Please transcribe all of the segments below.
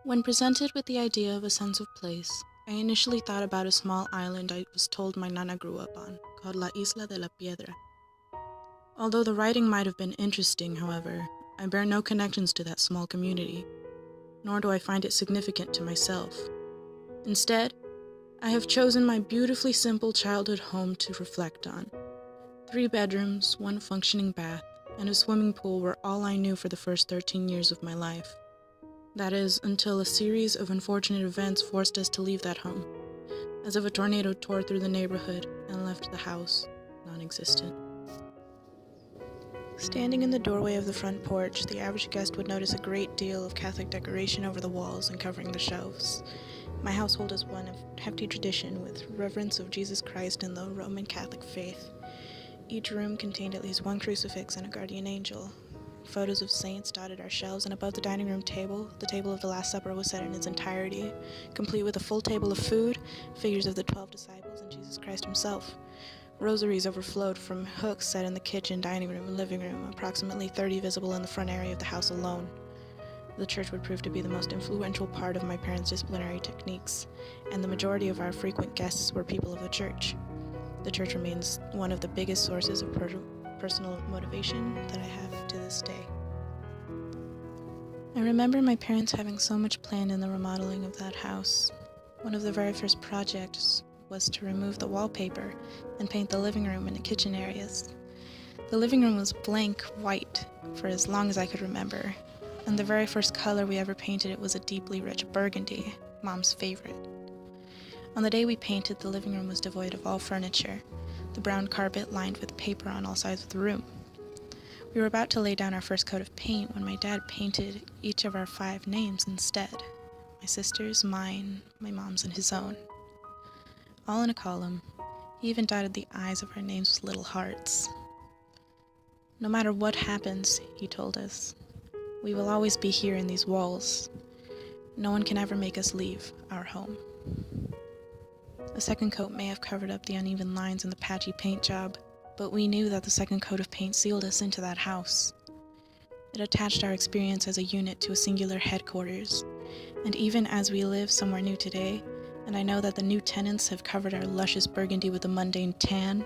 When presented with the idea of a sense of place, I initially thought about a small island I was told my nana grew up on, called La Isla de la Piedra. Although the writing might have been interesting, however, I bear no connections to that small community, nor do I find it significant to myself. Instead, I have chosen my beautifully simple childhood home to reflect on. 3 bedrooms, 1 functioning bath, and a swimming pool were all I knew for the first 13 years of my life. That is, until a series of unfortunate events forced us to leave that home, as if a tornado tore through the neighborhood and left the house non-existent. Standing in the doorway of the front porch, the average guest would notice a great deal of Catholic decoration over the walls and covering the shelves. My household is one of hefty tradition, with reverence of Jesus Christ and the Roman Catholic faith. Each room contained at least 1 crucifix and a guardian angel. Photos of saints dotted our shelves, and above the dining room table, the table of the Last Supper was set in its entirety, complete with a full table of food, figures of the 12 disciples, and Jesus Christ himself. Rosaries overflowed from hooks set in the kitchen, dining room, and living room, approximately 30 visible in the front area of the house alone. The church would prove to be the most influential part of my parents' disciplinary techniques, and the majority of our frequent guests were people of the church. The church remains one of the biggest sources of personal motivation that I have to this day. I remember my parents having so much planned in the remodeling of that house. One of the very first projects was to remove the wallpaper and paint the living room and the kitchen areas. The living room was blank white for as long as I could remember, and the very first color we ever painted it was a deeply rich burgundy, Mom's favorite. On the day we painted, the living room was devoid of all furniture, the brown carpet lined with paper on all sides of the room. We were about to lay down our first coat of paint when my dad painted each of our 5 names instead. My sister's, mine, my mom's, and his own. All in a column. He even dotted the I's of our names with little hearts. No matter what happens, he told us, we will always be here in these walls. No one can ever make us leave our home. A second coat may have covered up the uneven lines and the patchy paint job, but we knew that the second coat of paint sealed us into that house. It attached our experience as a unit to a singular headquarters, and even as we live somewhere new today, and I know that the new tenants have covered our luscious burgundy with a mundane tan,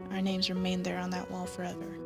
our names remain there on that wall forever.